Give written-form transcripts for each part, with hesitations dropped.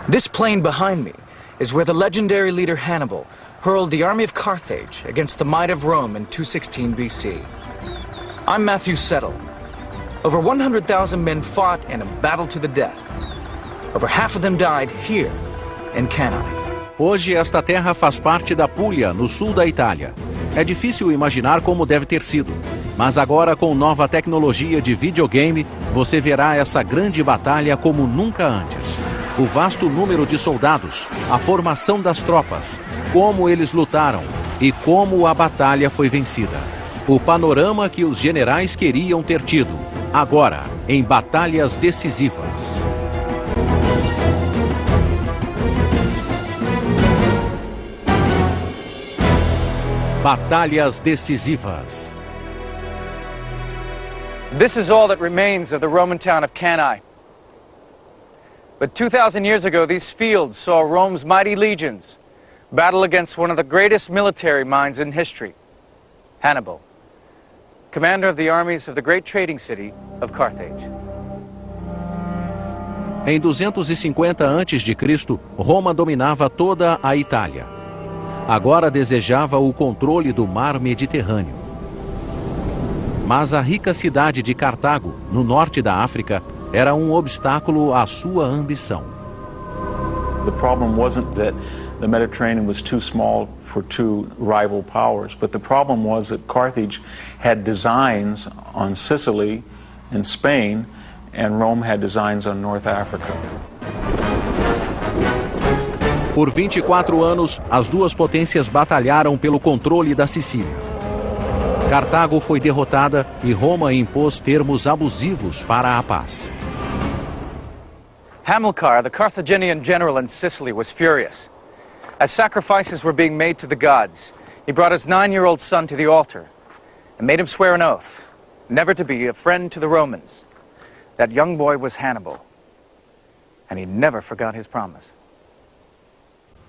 This plain behind me is where the legendary leader Hannibal hurled the army of Carthage against the might of Rome in 216 BC. I'm Matthew Settle. Over 100,000 men fought in a battle to the death. Over half of them died here in Cannae. Hoje esta terra faz parte da Puglia, no sul da Itália. É difícil imaginar como deve ter sido, mas agora com nova tecnologia de videogame, você verá essa grande batalha como nunca antes. O vasto número de soldados, a formação das tropas, como eles lutaram e como a batalha foi vencida. O panorama que os generais queriam ter tido, agora, em batalhas decisivas. Batalhas decisivas. This is all that remains of the Roman town of Cannae. But 2,000 years ago, these fields saw Rome's mighty legions battle against one of the greatest military minds in history, Hannibal, commander of the armies of the great trading city of Carthage. Em 250 a.C., Roma dominava toda a Itália. Agora desejava o controle do mar Mediterrâneo. Mas a rica cidade de Cartago, no norte da África, era obstáculo à sua ambição. The problem wasn't that the Mediterranean was too small for two rival powers, but the problem was that Carthage had designs on Sicily and Spain, and Rome had designs on North Africa. Por 24 anos, as duas potências batalharam pelo controle da Sicília. Cartago foi derrotada e Roma impôs termos abusivos para a paz. Hamilcar, the Carthaginian general in Sicily, was furious. As sacrifices were being made to the gods, he brought his 9-year-old son to the altar and made him swear an oath, never to be a friend to the Romans. That young boy was Hannibal, and he never forgot his promise.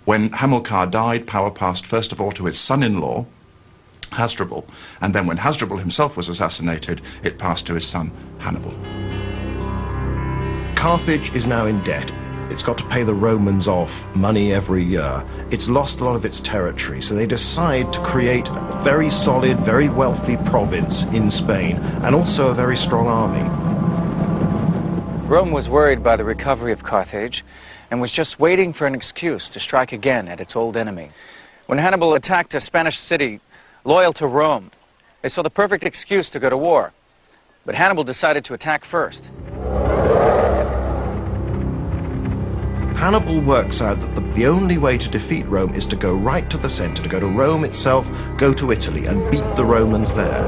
When Hamilcar died, power passed first of all to his son-in-law, Hasdrubal, and then when Hasdrubal himself was assassinated, it passed to his son, Hannibal. Carthage is now in debt. It's got to pay the Romans off money every year. It's lost a lot of its territory, so they decide to create a very solid, very wealthy province in Spain, and also a very strong army. Rome was worried by the recovery of Carthage and was just waiting for an excuse to strike again at its old enemy. When Hannibal attacked a Spanish city loyal to Rome, they saw the perfect excuse to go to war. But Hannibal decided to attack first. Hannibal works out that the only way to defeat Rome is to go right to the center, to go to Rome itself, go to Italy, and beat the Romans there.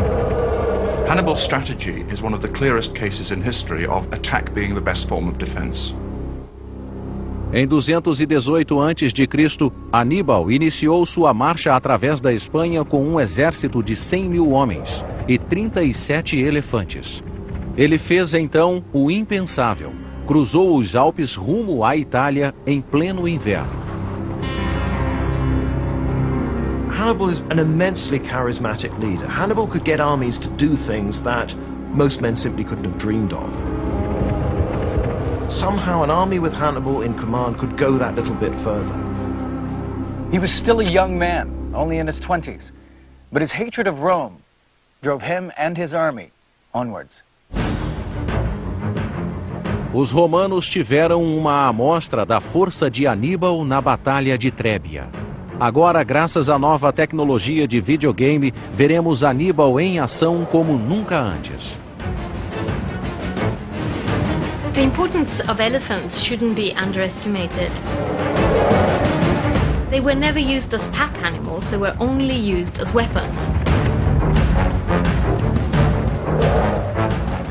Hannibal's strategy is one of the clearest cases in history of attack being the best form of defense. Em 218 a.C., Aníbal iniciou sua marcha através da Espanha com um exército de 100.000 homens e 37 elefantes. Ele fez então o impensável. Cruzou os Alpes rumo à Itália em pleno inverno. Hannibal is an immensely charismatic leader. Hannibal could get armies to do things that most men simply couldn't have dreamed of. Somehow an army with Hannibal in command could go that little bit further. He was still a young man, only in his 20s, but his hatred of Rome drove him and his army onwards. Os romanos tiveram uma amostra da força de Aníbal na Batalha de Trébia. Agora, graças à nova tecnologia de videogame, veremos Aníbal em ação como nunca antes. The importance of elephants shouldn't be underestimated. They were never used as pack animals, they were only used as weapons.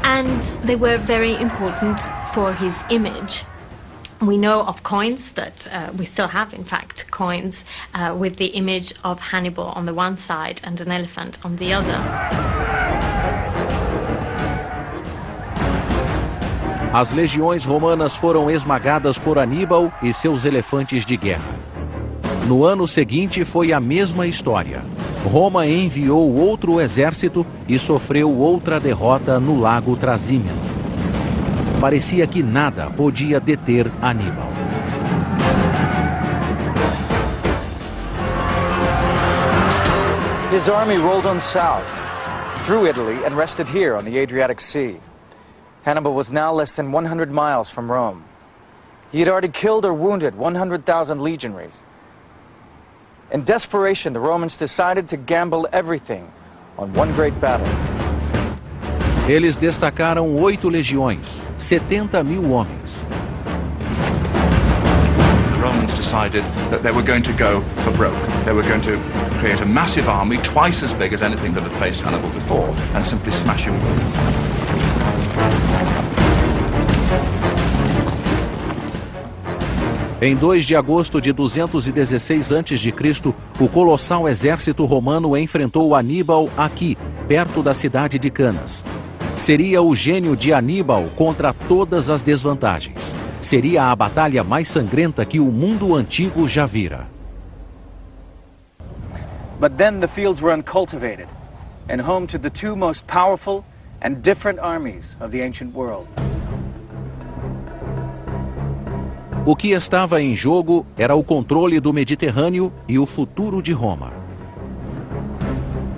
And they were very important for his image. We know of coins that we still have, in fact, coins with the image of Hannibal on the one side and an elephant on the other. As legiões romanas foram esmagadas por Aníbal e seus elefantes de guerra. No ano seguinte foi a mesma história. Roma enviou outro exército e sofreu outra derrota no lago Trasímeno. Parecia que nada podia deter Aníbal. his army rolled on south, through Italy, and rested here on the Adriatic Sea. Hannibal was now less than 100 miles from Rome. He had already killed or wounded 100,000 legionaries. In desperation, the Romans decided to gamble everything on one great battle. Eles destacaram 8 legiões, 70.000 homens. The Romans decided that they were going to go for broke. They were going to create a massive army, twice as big as anything that had faced Hannibal before, and simply smash him. Em 2 de agosto de 216 a.C., o colossal exército romano enfrentou Aníbal aqui, perto da cidade de Canas. Seria o gênio de Aníbal contra todas as desvantagens. Seria a batalha mais sangrenta que o mundo antigo já vira. But then the fields were uncultivated and home to the 2 most powerful and different armies of the ancient world. O que estava em jogo era o controle do Mediterrâneo e o futuro de Roma.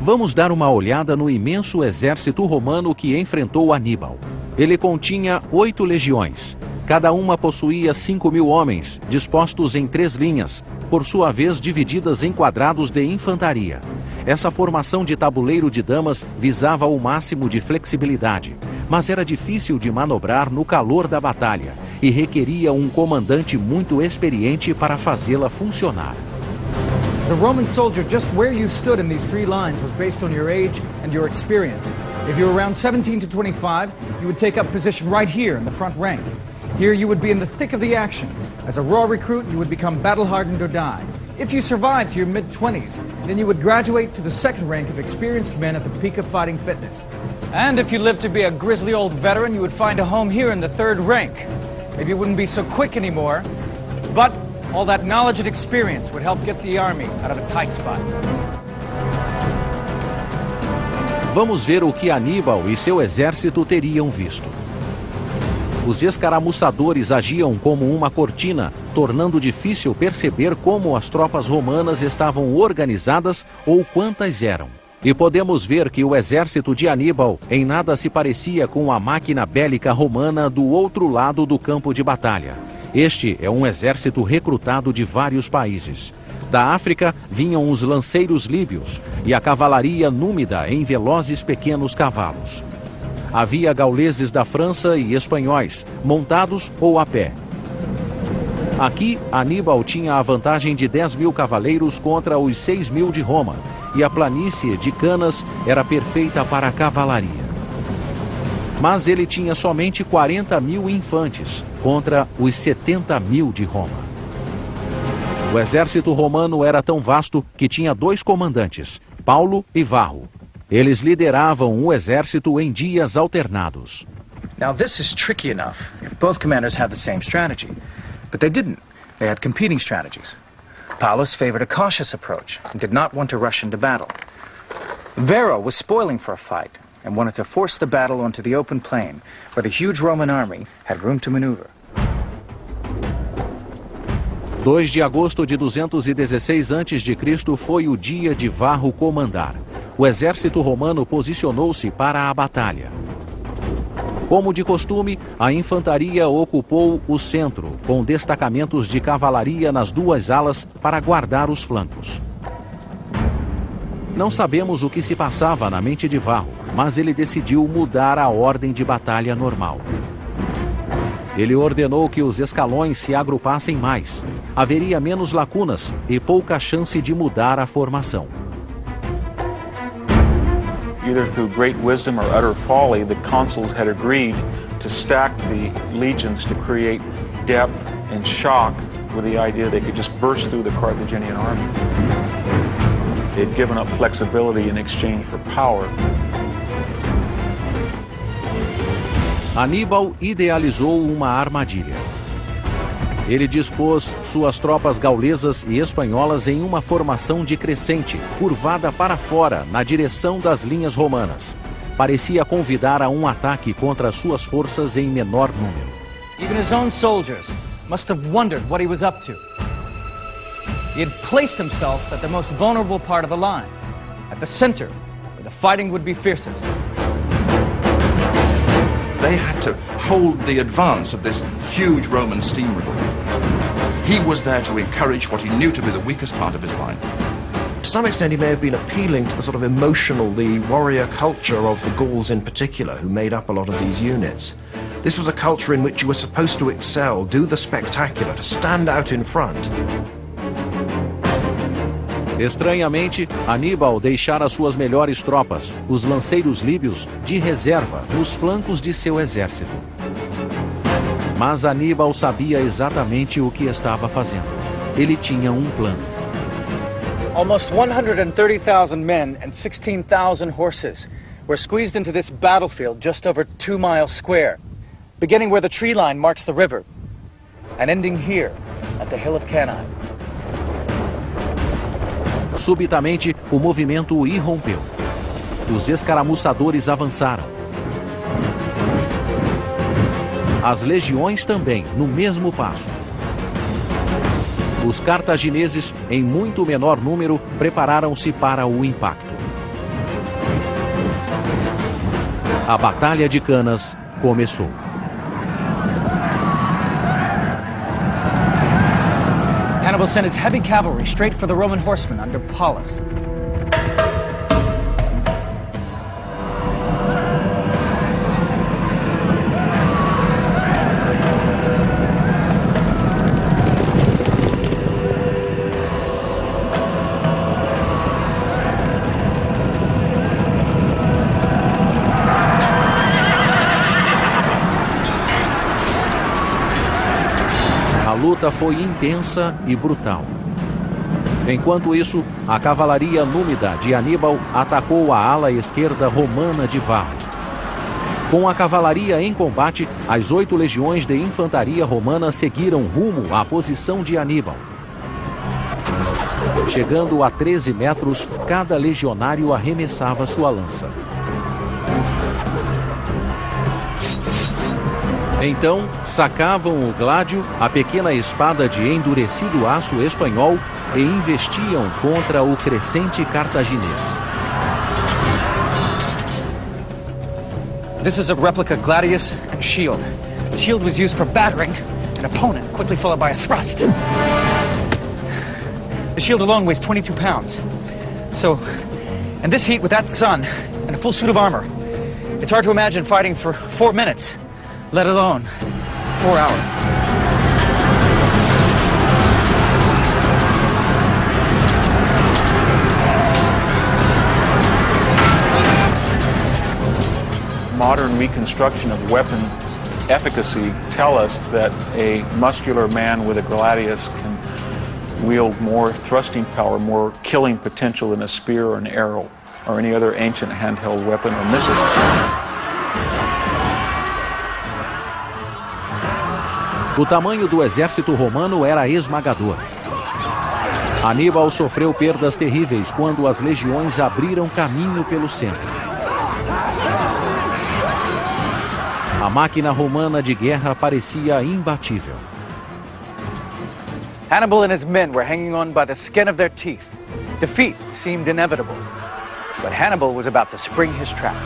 Vamos dar uma olhada no imenso exército romano que enfrentou Aníbal. Ele continha 8 legiões. Cada uma possuía 5.000 homens, dispostos em 3 linhas, por sua vez divididas em quadrados de infantaria. Essa formação de tabuleiro de damas visava o máximo de flexibilidade, mas era difícil de manobrar no calor da batalha e requeria um comandante muito experiente para fazê-la funcionar. As a Roman soldier, just where you stood in these 3 lines was based on your age and your experience. If you were around 17 to 25, you would take up position right here in the front rank. Here you would be in the thick of the action. As a raw recruit, you would become battle-hardened or die. If you survived to your mid-20s, then you would graduate to the second rank of experienced men at the peak of fighting fitness. And if you lived to be a grisly old veteran, you would find a home here in the 3rd rank. Maybe you wouldn't be so quick anymore, but all that knowledge and experience would help get the army out of a tight spot. Vamos ver o que Aníbal e seu exército teriam visto. Os escaramuçadores agiam como uma cortina, tornando difícil perceber como as tropas romanas estavam organizadas ou quantas eram. E podemos ver que o exército de Aníbal em nada se parecia com a máquina bélica romana do outro lado do campo de batalha. Este é um exército recrutado de vários países. Da África vinham os lanceiros líbios e a cavalaria númida em velozes pequenos cavalos. Havia gauleses da França e espanhóis, montados ou a pé. Aqui, Aníbal tinha a vantagem de 10.000 cavaleiros contra os 6.000 de Roma, e a planície de Canas era perfeita para a cavalaria. Mas ele tinha somente 40.000 infantes contra os 70.000 de Roma. O exército romano era tão vasto que tinha 2 comandantes, Paulo e Varro. Eles lideravam o exército em dias alternados. Now this is tricky enough if both commanders have the same strategy. But they didn't. They had competing strategies. Paulus favored a cautious approach and did not want to rush into battle. Varro was spoiling for a fight and wanted to force the battle onto the open plain where the huge Roman army had room to maneuver. 2 de agosto de 216 a.C. foi o dia de Varro comandar. O exército romano posicionou-se para a batalha. Como de costume, a infantaria ocupou o centro, com destacamentos de cavalaria nas 2 alas para guardar os flancos. Não sabemos o que se passava na mente de Varro, mas ele decidiu mudar a ordem de batalha normal. Ele ordenou que os escalões se agrupassem mais. Haveria menos lacunas e pouca chance de mudar a formação. Either through great wisdom or utter folly, the consuls had agreed to stack the legions to create depth and shock with the idea they could just burst through the Carthaginian army. They had given up flexibility in exchange for power. Aníbal idealizou uma armadilha. Ele dispôs suas tropas gaulesas e espanholas em uma formação decrescente, curvada para fora, na direção das linhas romanas. Parecia convidar a um ataque contra suas forças em menor número. Even his own soldiers must have wondered what he was up to. He had placed himself at the most vulnerable part of the line. at the center where the fighting would be fiercest. They had to hold the advance of this huge Roman steamroller. He was there to encourage what he knew to be the weakest part of his line. To some extent, he may have been appealing to the sort of emotional, the warrior culture of the Gauls in particular, who made up a lot of these units. This was a culture in which you were supposed to excel, do the spectacular, to stand out in front. Estranhamente, Aníbal deixara suas melhores tropas, os lanceiros líbios, de reserva nos flancos de seu exército. Mas Aníbal sabia exatamente o que estava fazendo. Ele tinha um plano. Almost 130,000 men and 16,000 horses were squeezed into this battlefield just over 2 miles square, beginning where the tree line marks the river, and ending here at the hill of Cannae. Subitamente, o movimento irrompeu. Os escaramuçadores avançaram. As legiões também, no mesmo passo. Os cartagineses, em muito menor número, prepararam-se para o impacto. A Batalha de Canas começou. Hannibal sent his heavy cavalry straight for the Roman horsemen under Paulus. A luta foi intensa e brutal. Enquanto isso, a cavalaria númida de Aníbal atacou a ala esquerda romana de Varro. Com a cavalaria em combate, as 8 legiões de infantaria romana seguiram rumo à posição de Aníbal. Chegando a 13 metros, cada legionário arremessava sua lança. Então, sacavam o gládio, a pequena espada de endurecido aço espanhol, e investiam contra o crescente cartaginês. This is a replica gladius and shield. The shield was used for battering an opponent, quickly followed by a thrust. The shield alone weighs 22 pounds. So, in this heat with that sun and a full suit of armor, it's hard to imagine fighting for 4 minutes, let alone 4 hours. Modern reconstruction of weapon efficacy tell us that a muscular man with a gladius can wield more thrusting power, more killing potential than a spear or an arrow or any other ancient handheld weapon or missile. O tamanho do exército romano era esmagador. Aníbal sofreu perdas terríveis quando as legiões abriram caminho pelo centro. A máquina romana de guerra parecia imbatível. Hannibal and his men were hanging on by the skin of their teeth. Defeat seemed inevitable, but Hannibal was about to spring his trap.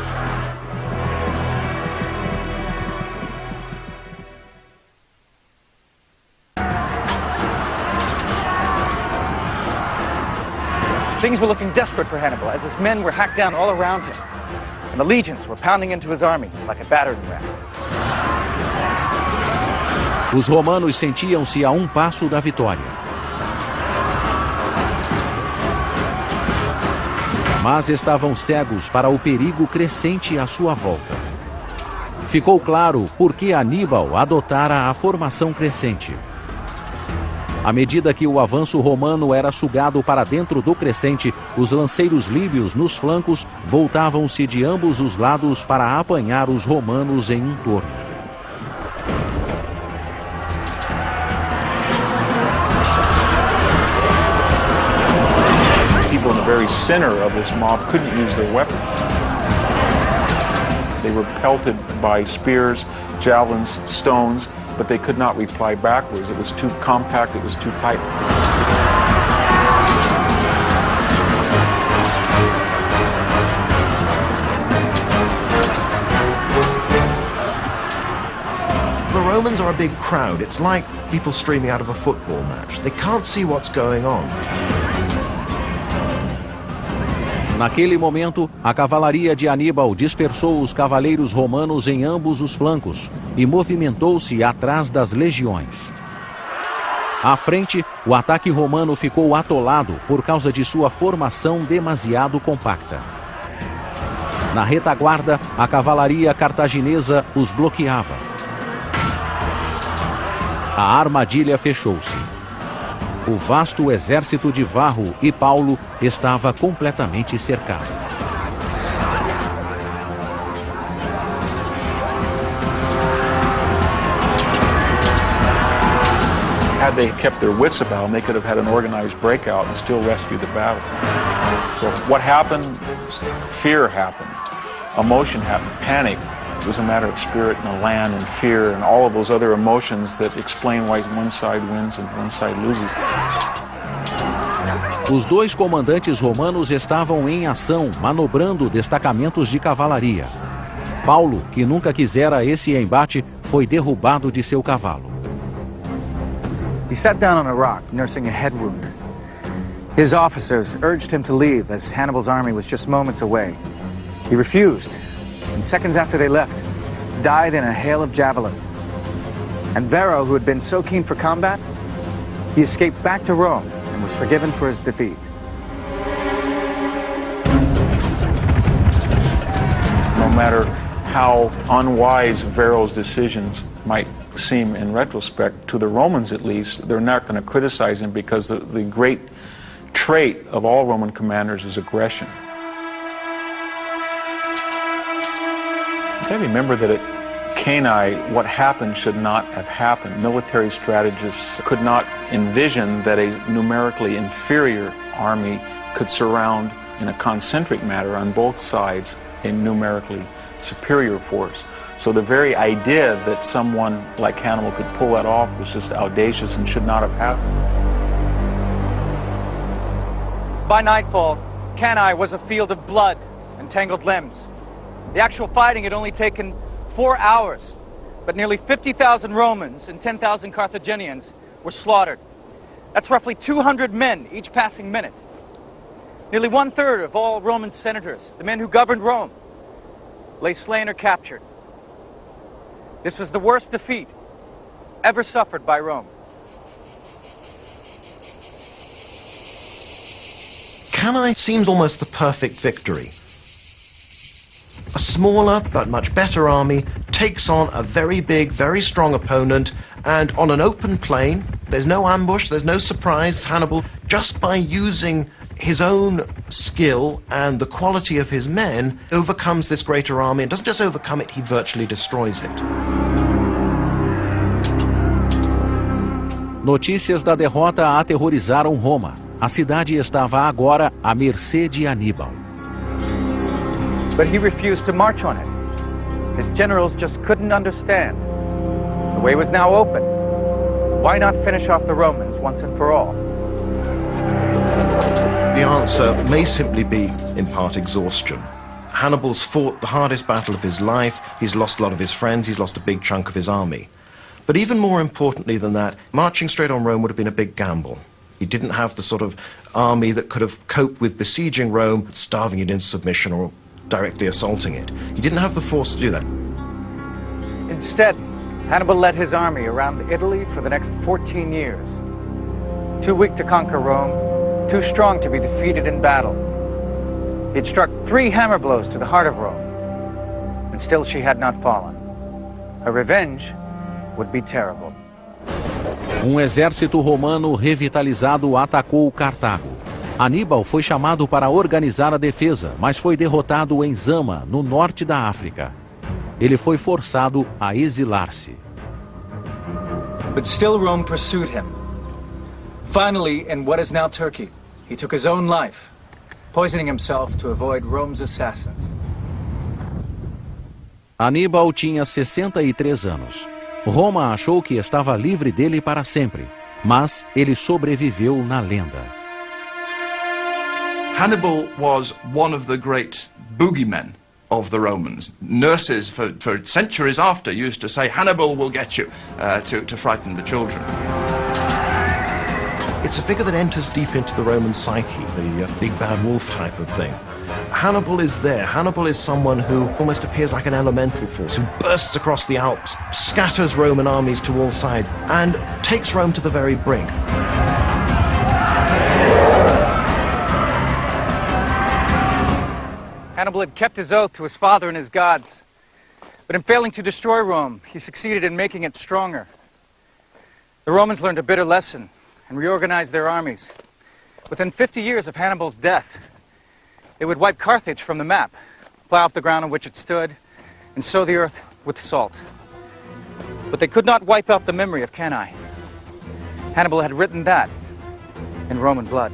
Things were looking desperate for Hannibal as his men were hacked down all around him, and the legions were pounding into his army like a battering ram. Os romanos sentiam-se a um passo da vitória. Mas estavam cegos para o perigo crescente à sua volta. Ficou claro por que Aníbal adotara a formação crescente. À medida que o avanço romano era sugado para dentro do crescente, os lanceiros líbios nos flancos voltavam-se de ambos os lados para apanhar os romanos em um torno. People in the very center of this mob couldn't use their weapons. They were pelted by spears, javelins, stones, but they could not reply backwards. It was too compact, it was too tight. Romans are a big crowd. It's like people streaming out of a football match. They can't see what's going on. Naquele momento, a cavalaria de Aníbal dispersou os cavaleiros romanos em ambos os flancos e movimentou-se atrás das legiões. À frente, o ataque romano ficou atolado por causa de sua formação demasiado compacta. Na retaguarda, a cavalaria cartaginesa os bloqueava. A armadilha fechou-se. O vasto exército de Varro e Paulo estava completamente cercado. Had they kept their wits about them, they could have had an organized breakout and still rescued the battle. So what happened? Fear happened. Emotion happened. Panic. It was a matter of spirit and land and fear and all of those other emotions that explain why one side wins and one side loses. Os dois comandantes romanos estavam em ação, manobrando destacamentos de cavalaria. Paulo, que nunca quisera esse embate, foi derrubado de seu cavalo. He sat down on a rock, nursing a head wound. His officers urged him to leave, as Hannibal's army was just moments away. He refused, and seconds after they left, died in a hail of javelins. And Varro, who had been so keen for combat, he escaped back to Rome and was forgiven for his defeat. No matter how unwise Varro's decisions might seem in retrospect, to the Romans at least, they're not going to criticize him because the great trait of all Roman commanders is aggression. I remember that at Cannae, what happened should not have happened. Military strategists could not envision that a numerically inferior army could surround in a concentric manner on both sides a numerically superior force. So the very idea that someone like Hannibal could pull that off was just audacious and should not have happened. By nightfall, Cannae was a field of blood and tangled limbs. The actual fighting had only taken 4 hours, but nearly 50,000 Romans and 10,000 Carthaginians were slaughtered. That's roughly 200 men each passing minute. Nearly 1/3 of all Roman senators, the men who governed Rome, lay slain or captured. This was the worst defeat ever suffered by Rome. Cannae seems almost the perfect victory. A smaller but much better army takes on a very big, very strong opponent, and on an open plain, there's no ambush, there's no surprise. Hannibal, just by using his own skill and the quality of his men, overcomes this greater army, and doesn't just overcome it, he virtually destroys it. Notícias da derrota aterrorizaram Roma. A cidade estava agora à mercê de Aníbal. But he refused to march on it. His generals just couldn't understand. The way was now open. Why not finish off the Romans once and for all? The answer may simply be, in part, exhaustion. Hannibal's fought the hardest battle of his life. He's lost a lot of his friends. He's lost a big chunk of his army. But even more importantly than that, marching straight on Rome would have been a big gamble. He didn't have the sort of army that could have coped with besieging Rome, starving it into submission, or directly assaulting it. He didn't have the force to do that. Instead, Hannibal led his army around Italy for the next 14 years. Too weak to conquer Rome, too strong to be defeated in battle. He'd struck 3 hammer blows to the heart of Rome, and still she had not fallen. Her revenge would be terrible. Exército romano revitalizado atacou Cartago. Aníbal foi chamado para organizar a defesa, mas foi derrotado em Zama, no norte da África. Ele foi forçado a exilar-se. But still Rome pursued him. Finally, in what is now Turkey, he took his own life, poisoning himself to avoid Rome's assassins. Aníbal tinha 63 anos. Roma achou que estava livre dele para sempre, mas ele sobreviveu na lenda. Hannibal was one of the great boogeymen of the Romans. Nurses for centuries after used to say, Hannibal will get you, to frighten the children. It's a figure that enters deep into the Roman psyche, the big bad wolf type of thing. Hannibal is there. Hannibal is someone who almost appears like an elemental force, who bursts across the Alps, scatters Roman armies to all sides, and takes Rome to the very brink. Hannibal had kept his oath to his father and his gods, but in failing to destroy Rome, he succeeded in making it stronger. The Romans learned a bitter lesson and reorganized their armies. Within 50 years of Hannibal's death, they would wipe Carthage from the map, plow up the ground on which it stood, and sow the earth with salt. But they could not wipe out the memory of Cannae. Hannibal had written that in Roman blood.